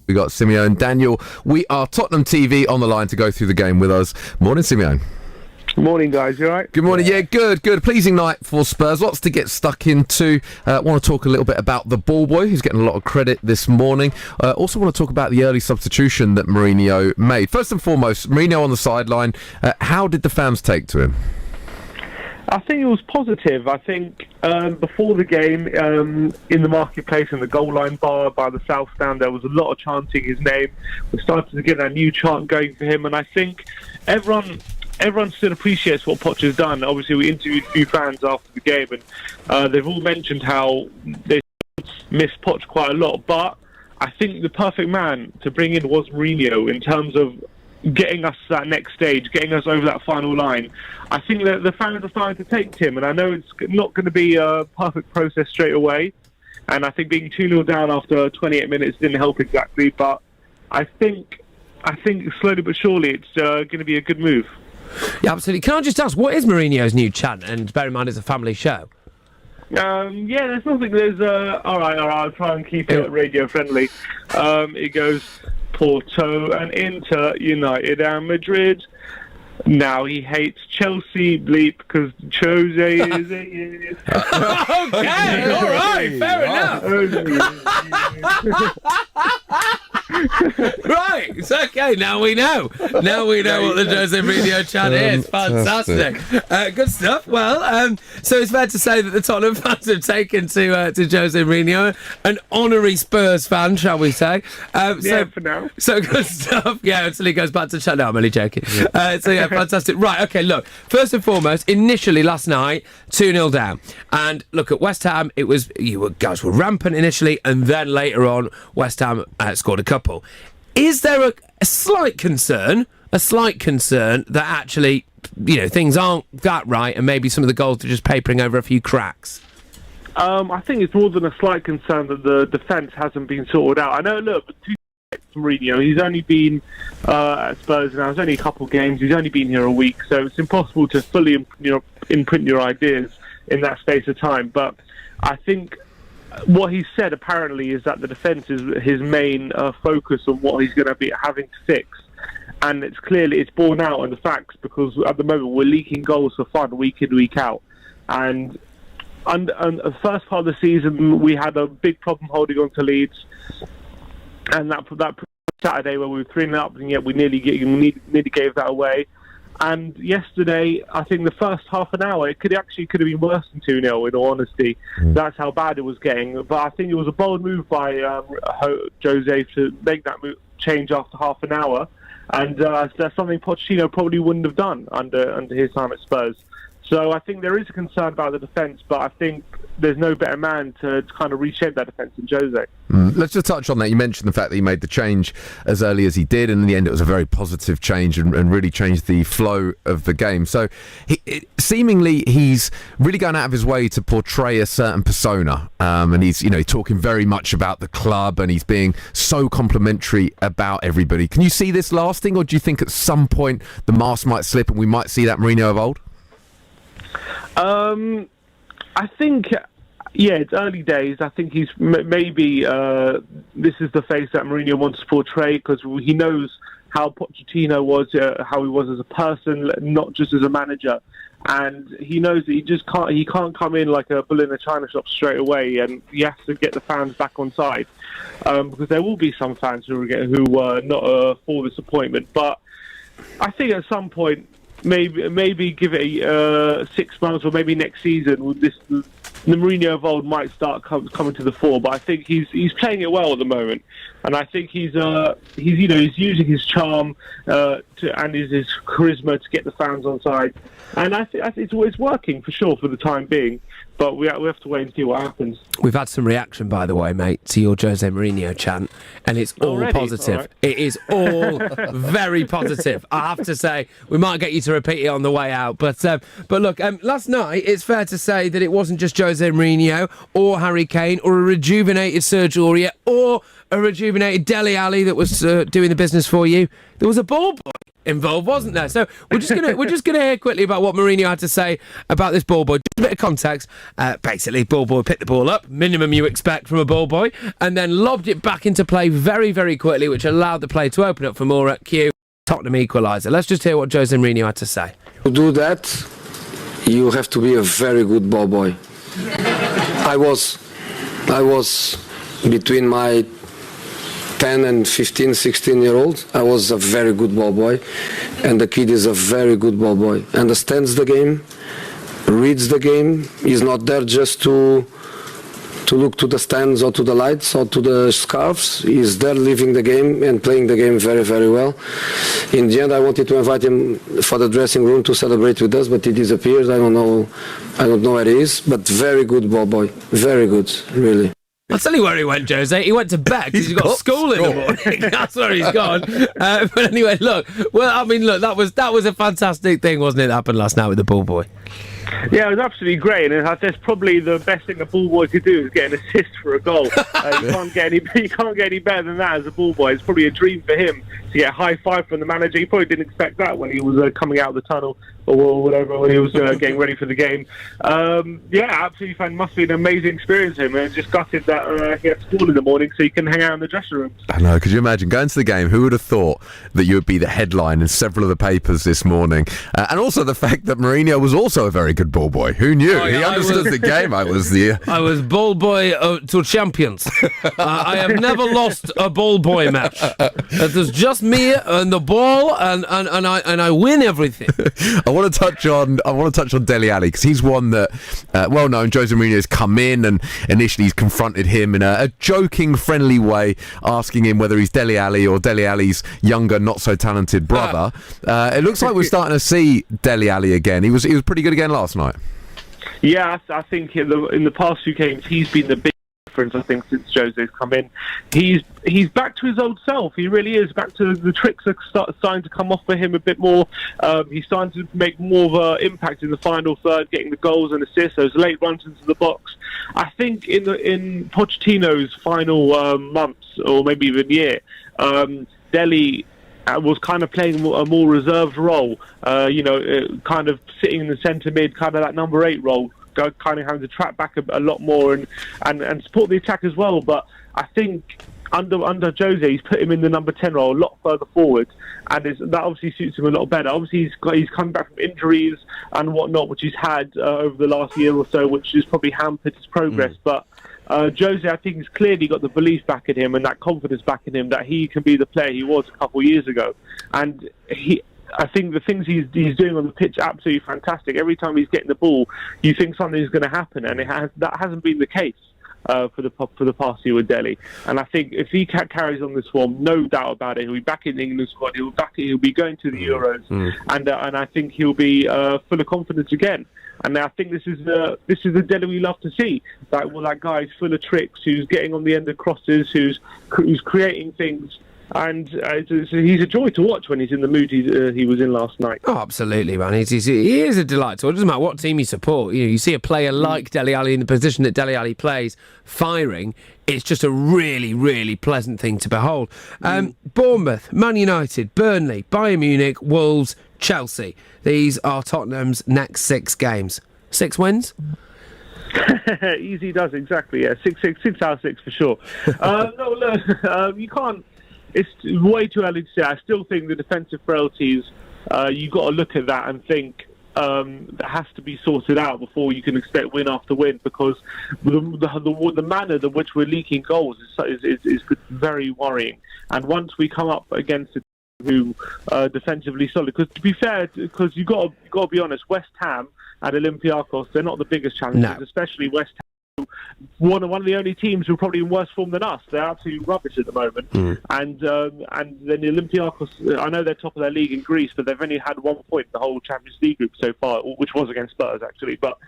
We got Simeone and Daniel. We are Tottenham TV on the line to go through the game with us. Morning, Simeone. Morning, guys. You all right? Good morning. Yeah, good. Pleasing night for Spurs. Lots to get stuck into. Want to talk a little bit about the ball boy, who's getting a lot of credit this morning. Also want to talk about the early substitution that Mourinho made. First and foremost, Mourinho on the sideline. How did the fans take to him? I think it was positive. I think before the game, in the marketplace, in the goal line bar by the South Stand, there was a lot of chanting his name. We started to get that new chant going for him, and I think everyone still appreciates what Poch has done. Obviously, we interviewed a few fans after the game, and they've all mentioned how they miss Poch quite a lot. But I think the perfect man to bring in was Mourinho in terms of getting us to that next stage, getting us over that final line. I think that the fans are starting to take to him, and I know it's not going to be a perfect process straight away. And I think being 2-0 down after 28 minutes didn't help exactly, but I think slowly but surely it's going to be a good move. Yeah, absolutely. Can I just ask, what is Mourinho's new chant? And bear in mind, it's a family show. There's nothing. All right. I'll try and keep it radio friendly. It goes Porto and Inter, United and Madrid. Now he hates Chelsea, bleep, because Jose is a year. Okay, all right, fair enough. Right, it's okay. Now we know. Now we know what the Jose Mourinho chant is. Fantastic. Good stuff. Well, so it's fair to say that the Tottenham fans have taken to Jose Mourinho, an honorary Spurs fan, shall we say? For now. So good stuff. Yeah, until he goes back to chat. No, I'm only joking. Fantastic. Right, okay, look, first and foremost, initially last night, 2-0 down. And look, at West Ham, you guys were rampant initially, and then later on, West Ham scored a couple. Is there a slight concern that actually, things aren't that right, and maybe some of the goals are just papering over a few cracks? I think it's more than a slight concern that the defence hasn't been sorted out. I know, look, Mourinho, he's only been at Spurs now. It's only a couple of games. He's only been here a week, so it's impossible to fully, imprint your ideas in that space of time. But I think what he said apparently is that the defence is his main focus on what he's going to be having to fix, and it's borne out in the facts because at the moment we're leaking goals for fun week in, week out, and the first part of the season we had a big problem holding on to leads. And that Saturday where we were 3-0 up, and yet we nearly gave that away. And yesterday, I think the first half an hour, it could have been worse than 2-0, in all honesty. That's how bad it was getting. But I think it was a bold move by Jose to make that change after half an hour. And that's something Pochettino probably wouldn't have done under his time at Spurs. So I think there is a concern about the defence, but I think there's no better man to kind of reshape that defence than Jose. Let's just touch on that. You mentioned the fact that he made the change as early as he did, and in the end it was a very positive change and really changed the flow of the game. So seemingly he's really going out of his way to portray a certain persona, and he's talking very much about the club, and he's being so complimentary about everybody. Can you see this lasting, or do you think at some point the mask might slip and we might see that Mourinho of old? I think, it's early days. I think he's maybe this is the face that Mourinho wants to portray because he knows how Pochettino was, how he was as a person, not just as a manager. And he knows that he can't come in like a bull in a china shop straight away, and he has to get the fans back on side because there will be some fans who are not for this appointment. But I think at some point, maybe give it 6 months or maybe next season, the Mourinho of old might start coming to the fore. But I think he's playing it well at the moment, and I think he's using his charm and his charisma to get the fans on side, and I think it's working for sure for the time being. But we have to wait and see what happens. We've had some reaction, by the way, mate, to your Jose Mourinho chant, and it's all positive. All right. It is all very positive. I have to say, we might get you to repeat it on the way out. But look, last night, it's fair to say that it wasn't just Jose Mourinho or Harry Kane or a rejuvenated Sergio Aurier or a rejuvenated Dele Alli that was doing the business for you. There was a ball boy involved, wasn't there? So we're just gonna hear quickly about what Mourinho had to say about this ball boy. Just a bit of context. Basically, ball boy picked the ball up, minimum you expect from a ball boy, and then lobbed it back into play very, very quickly, which allowed the play to open up for more at Q. Tottenham equaliser. Let's just hear what Jose Mourinho had to say. To do that, you have to be a very good ball boy. I was between my 10 and 15, 16-year-old. I was a very good ball boy, and the kid is a very good ball boy. Understands the game, reads the game. He's not there just to look to the stands or to the lights or to the scarves. He's there living the game and playing the game very, very well. In the end, I wanted to invite him for the dressing room to celebrate with us, but he disappeared. I don't know where he is, but very good ball boy. Very good, really. I'll tell you where he went, Jose. He went to bed because he's got school in the morning. That's where he's gone. But anyway, look. Well, I mean, look. That was a fantastic thing, wasn't it? That happened last night with the ball boy. Yeah, it was absolutely great, and that's probably the best thing a ball boy could do is get an assist for a goal. You can't get any better than that as a ball boy. It's probably a dream for him to get a high five from the manager. He probably didn't expect that when he was coming out of the tunnel or whatever, when he was getting ready for the game. Yeah, absolutely fine. Must be an amazing experience for him. And just gutted that he had school in the morning so he can hang out in the dressing room. I know. Could you imagine going to the game? Who would have thought that you would be the headline in several of the papers this morning? And also the fact that Mourinho was also a very good ball boy. Who knew? He understood the game. I was ball boy to champions. I have never lost a ball boy match. It was just me and the ball, and I win everything. I want to touch on Dele Alli because he's one that well known. Jose Mourinho has come in and initially he's confronted him in a joking, friendly way, asking him whether he's Dele Alli or Dele Alli's younger, not so talented brother. It looks like we're starting to see Dele Alli again. He was pretty good again last night. Yeah, I think in the past few games he's been the big difference. I think since Jose's come in, he's back to his old self. He really is back to the tricks are starting to come off for him a bit more. He's starting to make more of an impact in the final third, getting the goals and assists, those late runs into the box. I think in Pochettino's final months or maybe even year, Dele was kind of playing a more reserved role, kind of sitting in the centre mid, kind of that number 8 role, kind of having to track back a lot more and support the attack as well. But I think under Jose, he's put him in the number 10 role a lot further forward, and that obviously suits him a lot better. Obviously, he's coming back from injuries and whatnot, which he's had over the last year or so, which has probably hampered his progress. But Jose, I think, has clearly got the belief back in him and that confidence back in him that he can be the player he was a couple of years ago. And I think the things he's doing on the pitch are absolutely fantastic. Every time he's getting the ball, you think something's going to happen, and that hasn't been the case for the past year with Dele. And I think if he carries on this form, no doubt about it, he'll be back in the England squad. He'll be going to the Euros, and I think he'll be full of confidence again. And I think this is the Dele we love to see. That guy is full of tricks, who's getting on the end of crosses, who's creating things. And he's a joy to watch when he's in the mood he was in last night. Oh, absolutely, man. He is a delight to watch. It doesn't matter what team you support. You see a player like Dele Alli in the position that Dele Alli plays, firing. It's just a really, really pleasant thing to behold. Bournemouth, Man United, Burnley, Bayern Munich, Wolves, Chelsea. These are Tottenham's next 6 games. 6 wins? Easy does, exactly. Yeah, 6 out of 6 for sure. You can't. It's way too early to say. I still think the defensive frailties, you've got to look at that and think that has to be sorted out before you can expect win after win, because the manner in which we're leaking goals is very worrying. And once we come up against a team who defensively solid, because to be fair, because you've got to be honest, West Ham and Olympiakos, they're not the biggest challenges, especially West Ham. One of the only teams who are probably in worse form than us. They're absolutely rubbish at the moment. And then the Olympiakos, I know they're top of their league in Greece, but they've only had 1 point in the whole Champions League group so far, which was against Spurs actually. But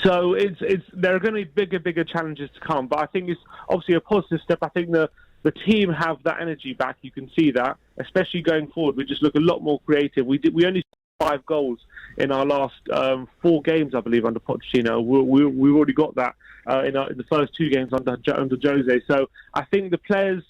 so there are going to be bigger challenges to come. But I think it's obviously a positive step. I think the team have that energy back. You can see that, especially going forward. We just look a lot more creative. We only 5 goals in our last 4 games, I believe, under Pochettino. We've already got that in the first 2 games under Jose. So I think the players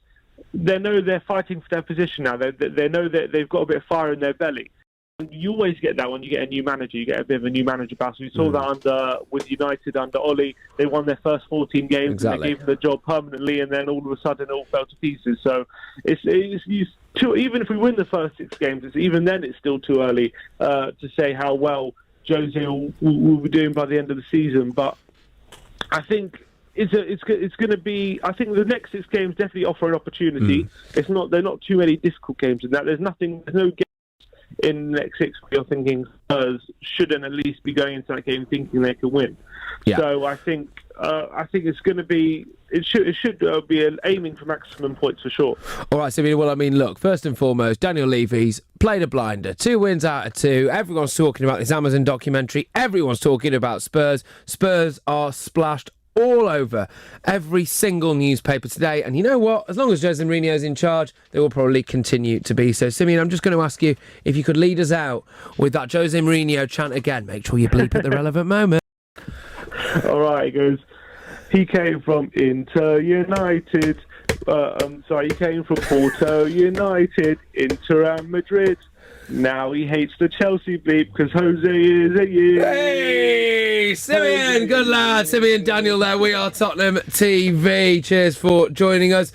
they know they're fighting for their position now. They know that they've got a bit of fire in their belly. And you always get that when you get a new manager. You get a bit of a new manager battle. We saw that with United under Ollie. They won their first 14 games. Exactly. And they gave them the job permanently, and then all of a sudden it all fell to pieces. So even if we win the first 6 games, even then it's still too early to say how well Jose will be doing by the end of the season. But I think it's going to be. I think the next 6 games definitely offer an opportunity. They're not too many difficult games in that. There's no game in the next 6 where you're thinking Spurs shouldn't at least be going into that game thinking they can win. Yeah. So I think it's going to be. It should be aiming for maximum points for sure. All right, Simeon. Well, I mean, look, first and foremost, Daniel Levy's played a blinder. 2 wins out of 2. Everyone's talking about this Amazon documentary. Everyone's talking about Spurs. Spurs are splashed all over every single newspaper today. And you know what? As long as Jose Mourinho's in charge, they will probably continue to be. So, Simeon, I'm just going to ask you if you could lead us out with that Jose Mourinho chant again. Make sure you bleep at the relevant moment. All right, it goes. He came from Inter United. He came from Porto United, Inter and Madrid. Now he hates the Chelsea bleep because Jose is a year. Hey, Simeon, good lad. Simeon Daniel there. We are Tottenham TV. Cheers for joining us.